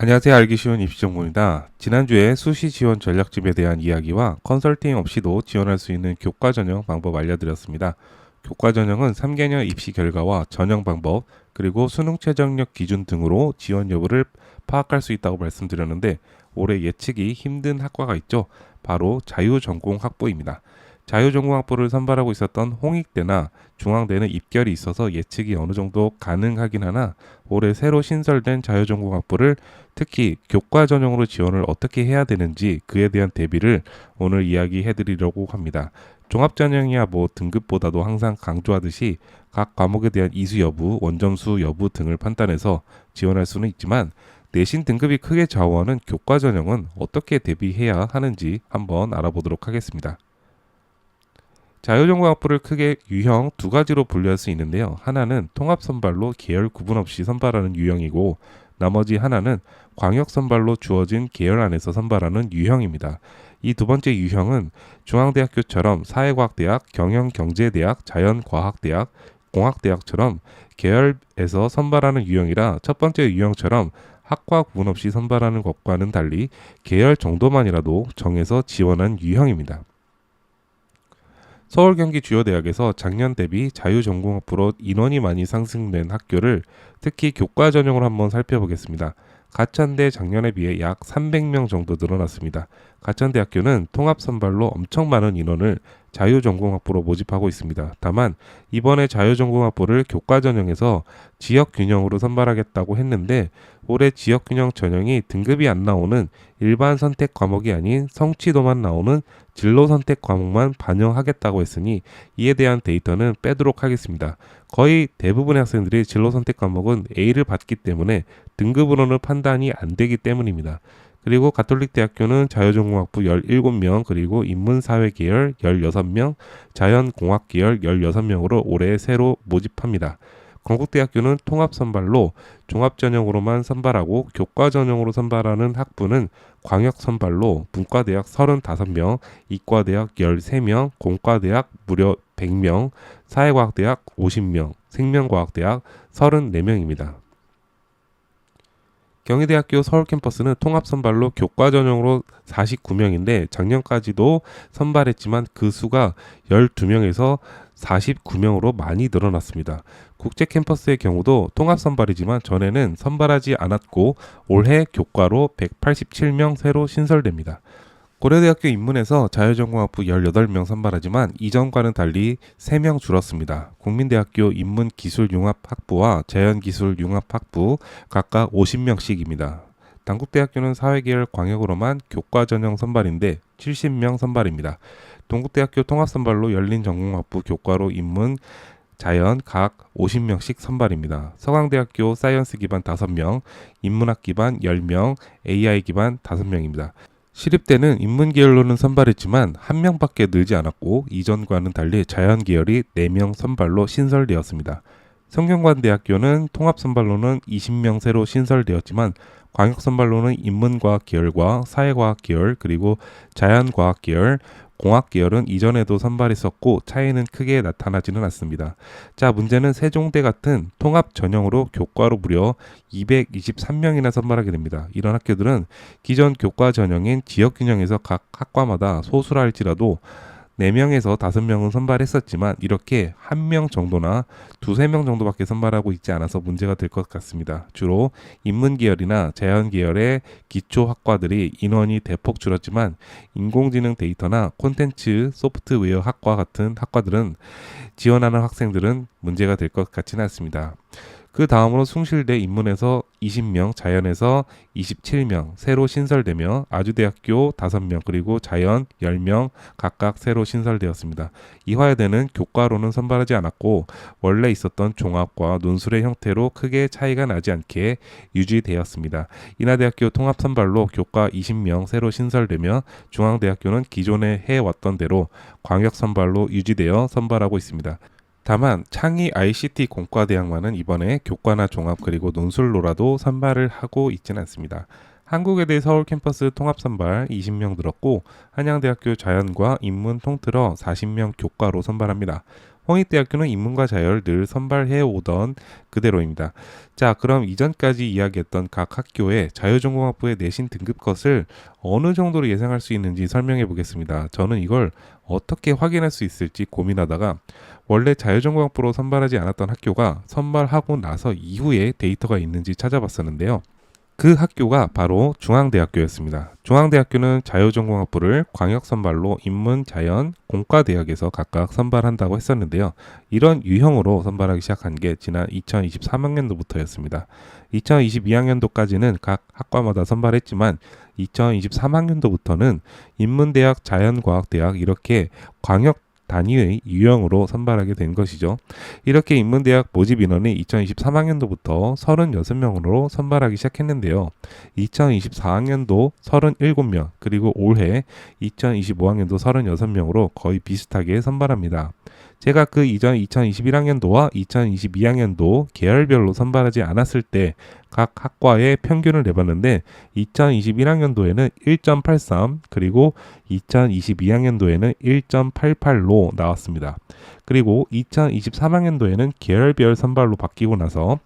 안녕하세요. 알기 쉬운 입시정보입니다. 지난주에 수시 지원 전략집에 대한 이야기와 컨설팅 없이도 지원할 수 있는 교과 전형 방법 알려드렸습니다. 교과 전형은 3개년 입시 결과와 전형 방법, 그리고 수능 최저학력 기준 등으로 지원 여부를 파악할 수 있다고 말씀드렸는데 올해 예측이 힘든 학과가 있죠. 바로 자유전공학부입니다. 자유전공학부를 선발하고 있었던 홍익대나 중앙대는 입결이 있어서 예측이 어느 정도 가능하긴 하나 올해 새로 신설된 자유전공학부를 특히 교과 전형으로 지원을 어떻게 해야 되는지 그에 대한 대비를 오늘 이야기해 드리려고 합니다. 종합전형이야 등급보다도 항상 강조하듯이 각 과목에 대한 이수 여부, 원점수 여부 등을 판단해서 지원할 수는 있지만 내신 등급이 크게 좌우하는 교과 전형은 어떻게 대비해야 하는지 한번 알아보도록 하겠습니다. 자유전공학부를 크게 유형 두 가지로 분류할 수 있는데요. 하나는 통합선발로 계열 구분 없이 선발하는 유형이고 나머지 하나는 광역선발로 주어진 계열 안에서 선발하는 유형입니다. 이 두 번째 유형은 중앙대학교처럼 사회과학대학, 경영경제대학, 자연과학대학, 공학대학처럼 계열에서 선발하는 유형이라 첫 번째 유형처럼 학과 구분 없이 선발하는 것과는 달리 계열 정도만이라도 정해서 지원한 유형입니다. 서울 경기 주요 대학에서 작년 대비 자유전공학부로 인원이 많이 상승된 학교를 특히 교과 전형으로 한번 살펴보겠습니다. 가천대 작년에 비해 약 300명 정도 늘어났습니다. 가천대학교는 통합선발로 엄청 많은 인원을 자유전공학부로 모집하고 있습니다. 다만 이번에 자유전공학부를 교과 전형에서 지역균형으로 선발하겠다고 했는데 올해 지역균형 전형이 등급이 안 나오는 일반 선택 과목이 아닌 성취도만 나오는 진로 선택 과목만 반영하겠다고 했으니 이에 대한 데이터는 빼도록 하겠습니다. 거의 대부분의 학생들이 진로 선택 과목은 A를 받기 때문에 등급으로는 판단이 안 되기 때문입니다. 그리고 가톨릭대학교는 자유전공학부 17명, 그리고 인문사회계열 16명, 자연공학계열 16명으로 올해 새로 모집합니다. 건국대학교는 통합선발로 종합전형으로만 선발하고 교과전형으로 선발하는 학부는 광역선발로 문과대학 35명, 이과대학 13명, 공과대학 무려 100명, 사회과학대학 50명, 생명과학대학 34명입니다. 경희대학교 서울 캠퍼스는 통합선발로 교과 전형으로 49명인데 작년까지도 선발했지만 그 수가 12명에서 49명으로 많이 늘어났습니다. 국제 캠퍼스의 경우도 통합선발이지만 전에는 선발하지 않았고 올해 교과로 187명 새로 신설됩니다. 고려대학교 인문에서 자유전공학부 18명 선발하지만 이전과는 달리 3명 줄었습니다. 국민대학교 인문기술융합학부와 자연기술융합학부 각각 50명씩입니다. 단국대학교는 사회계열 광역으로만 교과 전형 선발인데 70명 선발입니다. 동국대학교 통합선발로 열린 전공학부 교과로 인문, 자연 각 50명씩 선발입니다. 서강대학교 사이언스 기반 5명, 인문학 기반 10명, AI 기반 5명입니다. 시립대는 인문계열로는 선발했지만 한 명밖에 늘지 않았고 이전과는 달리 자연계열이 4명 선발로 신설되었습니다. 성균관대학교는 통합선발로는 20명 새로 신설되었지만 광역선발로는 인문과학 계열과 사회과학 계열 그리고 자연과학 계열, 공학 계열은 이전에도 선발했었고 차이는 크게 나타나지는 않습니다. 자, 문제는 세종대 같은 통합 전형으로 교과로 무려 223명이나 선발하게 됩니다. 이런 학교들은 기존 교과 전형인 지역균형에서 각 학과마다 소수라 할지라도 4명에서 5명은 선발했었지만 이렇게 1명 정도나 2~3명 정도밖에 선발하고 있지 않아서 문제가 될 것 같습니다. 주로 인문계열이나 자연계열의 기초학과들이 인원이 대폭 줄었지만 인공지능 데이터나 콘텐츠, 소프트웨어 학과 같은 학과들은 지원하는 학생들은 문제가 될 것 같지는 않습니다. 그 다음으로 숭실대 인문에서 20명, 자연에서 27명 새로 신설되며 아주대학교 5명 그리고 자연 10명 각각 새로 신설되었습니다. 이화여대는 교과로는 선발하지 않았고 원래 있었던 종합과 논술의 형태로 크게 차이가 나지 않게 유지되었습니다. 인하대학교 통합선발로 교과 20명 새로 신설되며 중앙대학교는 기존에 해왔던 대로 광역선발로 유지되어 선발하고 있습니다. 다만 창의 ICT 공과대학만은 이번에 교과나 종합 그리고 논술로라도 선발을 하고 있지는 않습니다. 한국외대 서울 캠퍼스 통합선발 20명 늘었고 한양대학교 자연과 인문 통틀어 40명 교과로 선발합니다. 홍익대학교는 인문과 자율 늘 선발해 오던 그대로입니다. 자, 그럼 이전까지 이야기했던 각 학교의 자율전공학부의 내신 등급컷을 어느 정도로 예상할 수 있는지 설명해 보겠습니다. 저는 이걸 어떻게 확인할 수 있을지 고민하다가 원래 자율전공학부로 선발하지 않았던 학교가 선발하고 나서 이후에 데이터가 있는지 찾아봤었는데요. 그 학교가 바로 중앙대학교였습니다. 중앙대학교는 자율전공학부를 광역선발로 인문, 자연, 공과대학에서 각각 선발한다고 했었는데요. 이런 유형으로 선발하기 시작한 게 지난 2023학년도부터였습니다. 2022학년도까지는 각 학과마다 선발했지만 2023학년도부터는 인문대학, 자연과학대학 이렇게 광역 단위의 유형으로 선발하게 된 것이죠. 이렇게 인문대학 모집 인원이 2023학년도부터 36명으로 선발하기 시작했는데요. 2024학년도 37명, 그리고 올해 2025학년도 36명으로 거의 비슷하게 선발합니다. 제가 그 이전 2021학년도와 2022학년도 계열별로 선발하지 않았을 때 각 학과의 평균을 내봤는데 2021학년도에는 1.83 그리고 2022학년도에는 1.88로 나왔습니다. 그리고 2023학년도에는 계열별 선발로 바뀌고 나서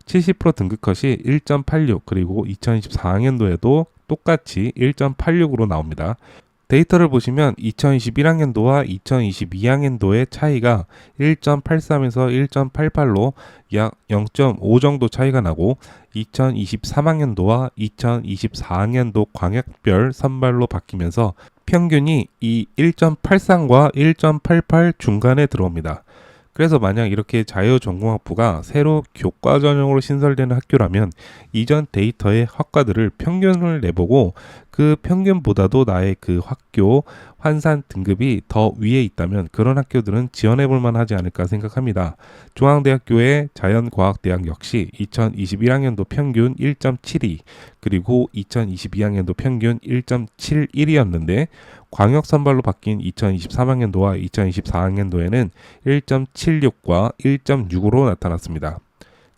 70% 등급컷이 1.86 그리고 2024학년도에도 똑같이 1.86으로 나옵니다. 데이터를 보시면 2021학년도와 2022학년도의 차이가 1.83에서 1.88로 약 0.5 정도 차이가 나고 2023학년도와 2024학년도 광역별 선발로 바뀌면서 평균이 이 1.83과 1.88 중간에 들어옵니다. 그래서 만약 이렇게 자유전공학부가 새로 교과 전형으로 신설되는 학교라면 이전 데이터의 학과들을 평균을 내보고 그 평균보다도 나의 그 학교 환산 등급이 더 위에 있다면 그런 학교들은 지원해 볼 만하지 않을까 생각합니다. 중앙대학교의 자연과학대학 역시 2021학년도 평균 1.72 그리고 2022학년도 평균 1.71이었는데 광역 선발로 바뀐 2023학년도와 2024학년도에는 1.76과 1.65로 나타났습니다.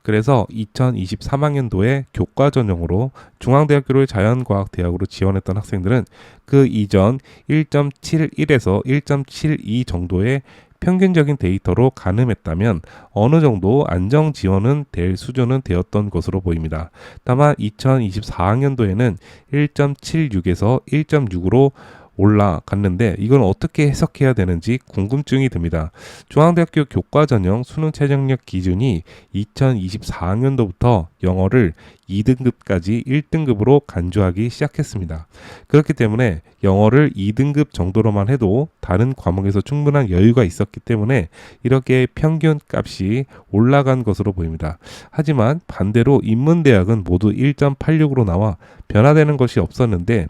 그래서 2023학년도에 교과 전형으로 중앙대학교를 자연과학대학으로 지원했던 학생들은 그 이전 1.71에서 1.72 정도의 평균적인 데이터로 가늠했다면 어느 정도 안정 지원은 될 수준은 되었던 것으로 보입니다. 다만 2024학년도에는 1.76에서 1.6으로 올라갔는데 이건 어떻게 해석해야 되는지 궁금증이 듭니다. 중앙대학교 교과 전형 수능 최저력 기준이 2024학년도부터 영어를 2등급까지 1등급으로 간주하기 시작했습니다. 그렇기 때문에 영어를 2등급 정도로만 해도 다른 과목에서 충분한 여유가 있었기 때문에 이렇게 평균 값이 올라간 것으로 보입니다. 하지만 반대로 인문대학은 모두 1.86으로 나와 변화되는 것이 없었는데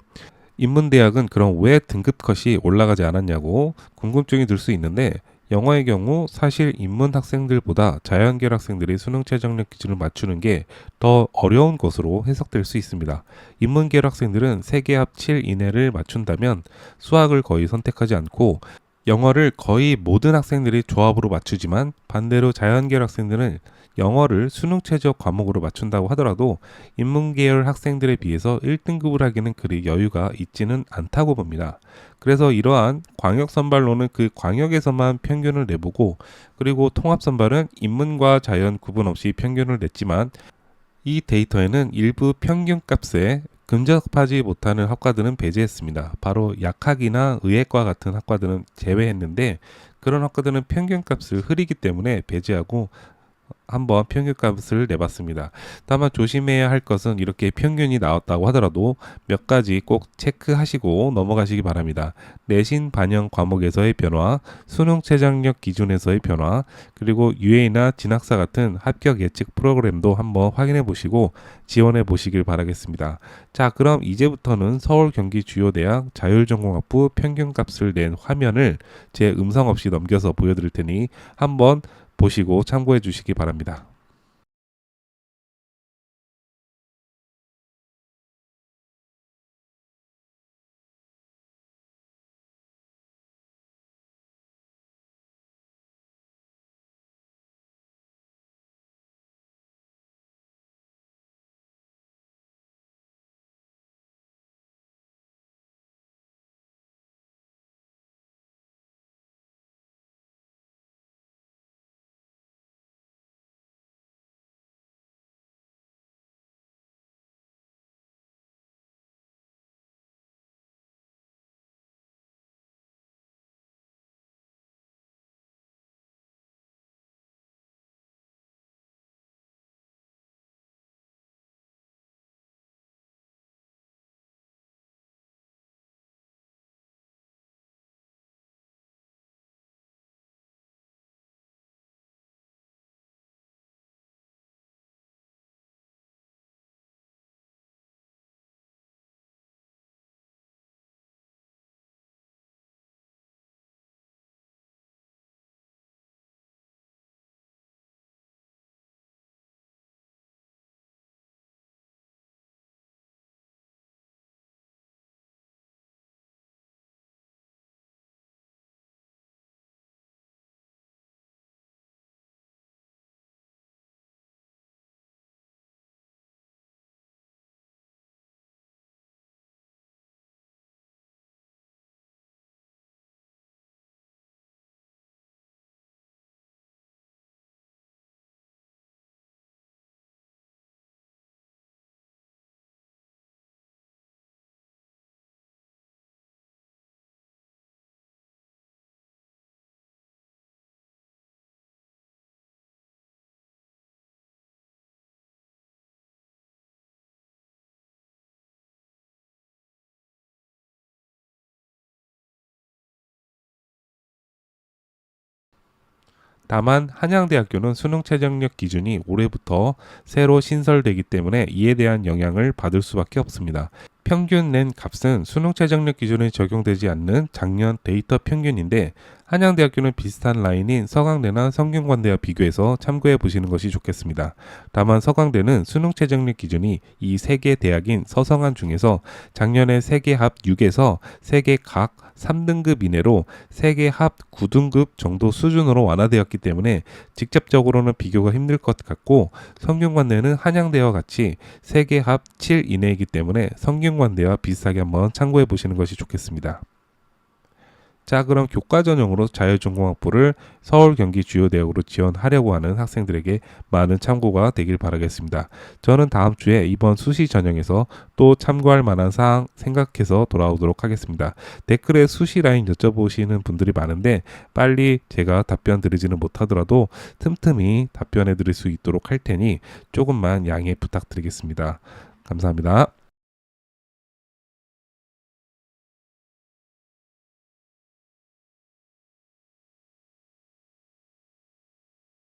인문대학은 그럼 왜 등급컷이 올라가지 않았냐고 궁금증이 들 수 있는데 영어의 경우 사실 인문 학생들보다 자연계열 학생들이 수능 최저력 기준을 맞추는 게 더 어려운 것으로 해석될 수 있습니다. 인문계열 학생들은 세계합 7 이내를 맞춘다면 수학을 거의 선택하지 않고 영어를 거의 모든 학생들이 조합으로 맞추지만 반대로 자연계열 학생들은 영어를 수능 최저 과목으로 맞춘다고 하더라도 인문계열 학생들에 비해서 1등급을 하기는 그리 여유가 있지는 않다고 봅니다. 그래서 이러한 광역 선발로는 그 광역에서만 평균을 내보고 그리고 통합 선발은 인문과 자연 구분 없이 평균을 냈지만 이 데이터에는 일부 평균값에 근접하지 못하는 학과들은 배제했습니다. 바로 약학이나 의학과 같은 학과들은 제외했는데 그런 학과들은 평균값을 흐리기 때문에 배제하고 한번 평균값을 내봤습니다. 다만 조심해야 할 것은 이렇게 평균이 나왔다고 하더라도 몇 가지 꼭 체크하시고 넘어가시기 바랍니다. 내신 반영 과목에서의 변화, 수능 최저력 기준에서의 변화, 그리고 UA나 진학사 같은 합격 예측 프로그램도 한번 확인해 보시고 지원해 보시길 바라겠습니다. 자, 그럼 이제부터는 서울 경기 주요 대학 자율전공학부 평균값을 낸 화면을 제 음성 없이 넘겨서 보여드릴 테니 한번 보시고 참고해 주시기 바랍니다. 다만 한양대학교는 수능 최저력 기준이 올해부터 새로 신설되기 때문에 이에 대한 영향을 받을 수밖에 없습니다. 평균 낸 값은 수능 최저력 기준에 적용되지 않는 작년 데이터 평균인데 한양대학교는 비슷한 라인인 서강대나 성균관대와 비교해서 참고해 보시는 것이 좋겠습니다. 다만 서강대는 수능 최저력 기준이 이 세 개 대학인 서성한 중에서 작년에 세계 합 6에서 세계 각 3등급 이내로 세계 합 9등급 정도 수준으로 완화되었기 때문에 직접적으로는 비교가 힘들 것 같고 성균관대는 한양대와 같이 세계 합 7 이내이기 때문에 성균관대와 비슷하게 한번 참고해 보시는 것이 좋겠습니다. 자, 그럼 교과 전형으로 자율전공학부를 서울 경기 주요 대학으로 지원하려고 하는 학생들에게 많은 참고가 되길 바라겠습니다. 저는 다음 주에 이번 수시 전형에서 또 참고할 만한 사항 생각해서 돌아오도록 하겠습니다. 댓글에 수시 라인 여쭤보시는 분들이 많은데 빨리 제가 답변 드리지는 못하더라도 틈틈이 답변해 드릴 수 있도록 할 테니 조금만 양해 부탁드리겠습니다. 감사합니다.